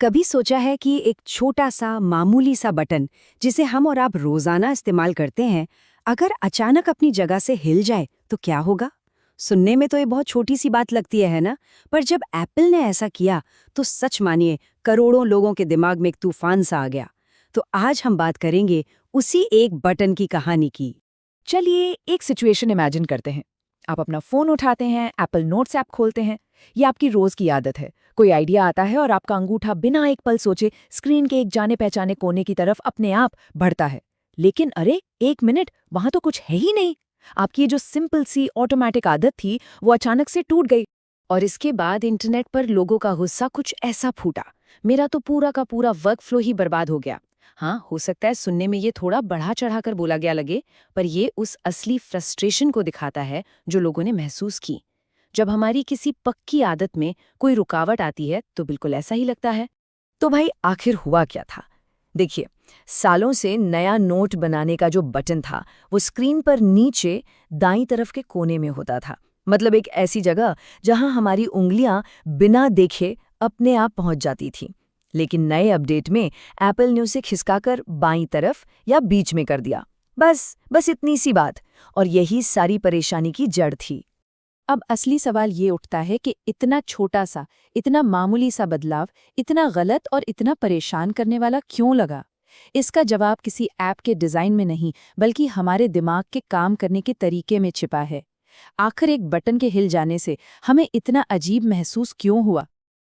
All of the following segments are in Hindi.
कभी सोचा है कि एक छोटा सा मामूली सा बटन जिसे हम और आप रोजाना इस्तेमाल करते हैं, अगर अचानक अपनी जगह से हिल जाए तो क्या होगा? सुनने में तो ये बहुत छोटी सी बात लगती है ना? पर जब एप्पल ने ऐसा किया तो सच मानिए करोड़ों लोगों के दिमाग में एक तूफान सा आ गया। तो आज हम बात करेंगे उसी एक बटन की कहानी की। चलिए एक सिचुएशन इमेजिन करते हैं। आप अपना फोन उठाते हैं, एप्पल नोट्स ऐप खोलते हैं। ये आपकी रोज की आदत है। कोई आइडिया आता है और आपका अंगूठा बिना एक पल सोचे स्क्रीन के एक जाने पहचाने कोने की तरफ अपने आप बढ़ता है। लेकिन अरे, एक मिनट, वहां तो कुछ है ही नहीं। आपकी ये जो सिंपल सी ऑटोमेटिक आदत थी वो अचानक से टूट गई। और इसके बाद इंटरनेट पर लोगों का गुस्सा कुछ ऐसा फूटा, मेरा तो पूरा का पूरा वर्क फ्लो ही बर्बाद हो गया। हाँ, हो सकता है सुनने में ये थोड़ा बढ़ा चढ़ाकर बोला गया लगे, पर ये उस असली फ्रस्ट्रेशन को दिखाता है जो लोगों ने महसूस की। जब हमारी किसी पक्की आदत में कोई रुकावट आती है तो बिल्कुल ऐसा ही लगता है। तो भाई आखिर हुआ क्या था? देखिए, सालों से नया नोट बनाने का जो बटन था वो स्क्रीन पर नीचे दाईं तरफ के कोने में होता था। मतलब एक ऐसी जगह जहां हमारी उंगलियां बिना देखे अपने आप पहुंच जाती थीं। लेकिन नए अपडेट में एप्पल ने उसे खिसकाकर बाईं तरफ या बीच में कर दिया। बस इतनी सी बात, और यही सारी परेशानी की जड़ थी। अब असली सवाल ये उठता है कि इतना छोटा सा, इतना मामूली सा बदलाव इतना गलत और इतना परेशान करने वाला क्यों लगा? इसका जवाब किसी ऐप के डिजाइन में नहीं, बल्कि हमारे दिमाग के काम करने के तरीके में छिपा है। आखिर एक बटन के हिल जाने से हमें इतना अजीब महसूस क्यों हुआ?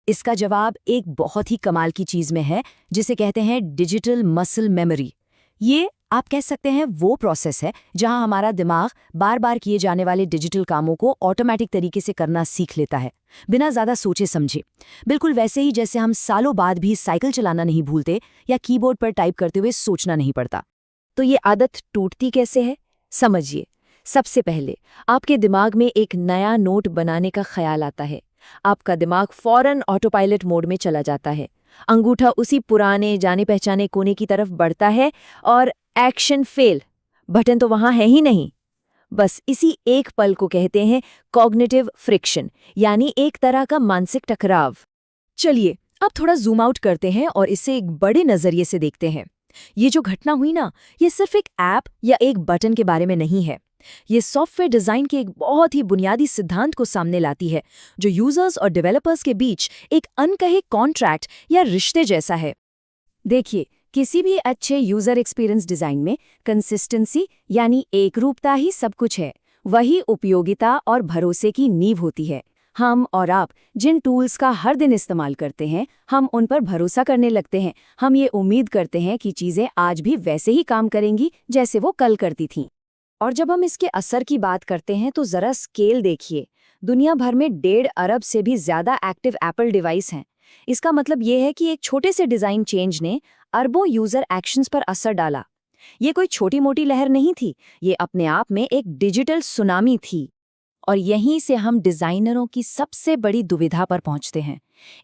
इसका जवाब एक बहुत ही कमाल की चीज में है, जिसे कहते हैं डिजिटल मसल मेमोरी। ये आप कह सकते हैं वो प्रोसेस है जहां हमारा दिमाग बार बार किए जाने वाले डिजिटल कामों को ऑटोमेटिक तरीके से करना सीख लेता है, बिना ज्यादा सोचे समझे। बिल्कुल वैसे ही जैसे हम सालों बाद भी साइकिल चलाना नहीं भूलते या कीबोर्ड पर टाइप करते हुए सोचना नहीं पड़ता। तो ये आदत टूटती कैसे है? समझिए। सबसे पहले आपके दिमाग में एक नया नोट बनाने का ख्याल आता है। आपका दिमाग फौरन ऑटोपायलट मोड में चला जाता है। अंगूठा उसी पुराने जाने पहचाने कोने की तरफ बढ़ता है और एक्शन फेल, बटन तो वहां है ही नहीं। बस इसी एक पल को कहते हैं कॉग्निटिव फ्रिक्शन, यानी एक तरह का मानसिक टकराव। चलिए अब थोड़ा जूम आउट करते हैं और इसे एक बड़े नजरिए से देखते हैं। ये जो घटना हुई ना, ये सिर्फ एक ऐप या एक बटन के बारे में नहीं है। ये सॉफ्टवेयर डिजाइन के एक बहुत ही बुनियादी सिद्धांत को सामने लाती है, जो यूजर्स और डेवलपर्स के बीच एक अनकहे कॉन्ट्रैक्ट या रिश्ते जैसा है। देखिए, किसी भी अच्छे यूजर एक्सपीरियंस डिजाइन में कंसिस्टेंसी यानी एकरूपता ही सब कुछ है। वही उपयोगिता और भरोसे की नींव होती है। हम और आप जिन टूल्स का हर दिन इस्तेमाल करते हैं, हम उन पर भरोसा करने लगते हैं। हम ये उम्मीद करते हैं कि चीजें आज भी वैसे ही काम करेंगी जैसे वो कल करती थीं। और जब हम इसके असर की बात करते हैं तो जरा स्केल देखिए। दुनिया भर में 1.5 अरब से भी ज्यादा एक्टिव एप्पल डिवाइस हैं। इसका मतलब ये है कि एक छोटे से डिजाइन चेंज ने अरबों यूजर एक्शंस पर असर डाला। ये कोई छोटी मोटी लहर नहीं थी, ये अपने आप में एक डिजिटल सुनामी थी। और यहीं से हम डिजाइनरों की सबसे बड़ी दुविधा पर पहुंचते हैं।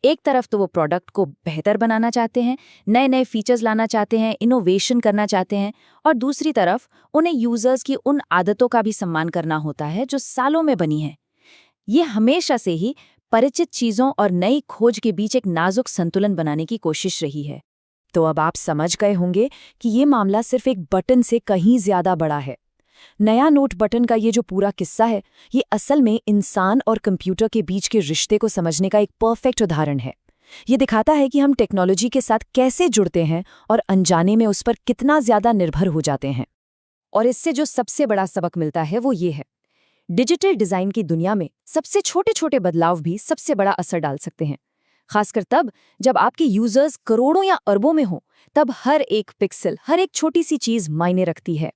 एक तरफ तो वो प्रोडक्ट को बेहतर बनाना चाहते हैं, नए नए फीचर्स लाना चाहते हैं, इनोवेशन करना चाहते हैं, और दूसरी तरफ उन्हें यूजर्स की उन आदतों का भी सम्मान करना होता है जो सालों में बनी हैं। ये हमेशा से ही परिचित चीजों और नई खोज के बीच एक नाजुक संतुलन बनाने की कोशिश रही है। तो अब आप समझ गए होंगे कि ये मामला सिर्फ एक बटन से कहीं ज्यादा बड़ा है। नया नोट बटन का ये जो पूरा किस्सा है, ये असल में इंसान और कंप्यूटर के बीच के रिश्ते को समझने का एक परफेक्ट उदाहरण है। ये दिखाता है कि हम टेक्नोलॉजी के साथ कैसे जुड़ते हैं और अनजाने में उस पर कितना ज्यादा निर्भर हो जाते हैं। और इससे जो सबसे बड़ा सबक मिलता है वो ये है, डिजिटल डिजाइन की दुनिया में सबसे छोटे छोटे बदलाव भी सबसे बड़ा असर डाल सकते हैं। खासकर तब जब आपके यूजर्स करोड़ों या अरबों में हो, तब हर एक पिक्सल, हर एक छोटी सी चीज मायने रखती है।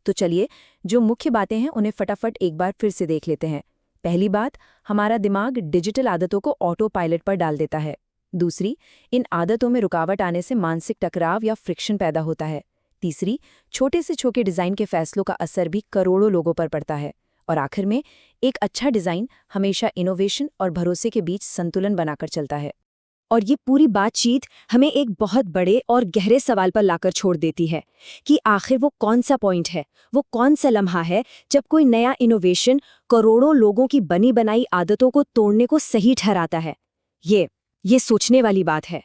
तो चलिए, जो मुख्य बातें हैं उन्हें फटाफट एक बार फिर से देख लेते हैं। पहली बात, हमारा दिमाग डिजिटल आदतों को ऑटो पायलट पर डाल देता है। दूसरी, इन आदतों में रुकावट आने से मानसिक टकराव या फ्रिक्शन पैदा होता है। तीसरी, छोटे से छोटे डिजाइन के फैसलों का असर भी करोड़ों लोगों पर पड़ता है। और आखिर में, एक अच्छा डिजाइन हमेशा इनोवेशन और भरोसे के बीच संतुलन बनाकर चलता है। और ये पूरी बातचीत हमें एक बहुत बड़े और गहरे सवाल पर लाकर छोड़ देती है कि आखिर वो कौन सा पॉइंट है, वो कौन सा लम्हा है जब कोई नया इनोवेशन करोड़ों लोगों की बनी बनाई आदतों को तोड़ने को सही ठहराता है। ये सोचने वाली बात है।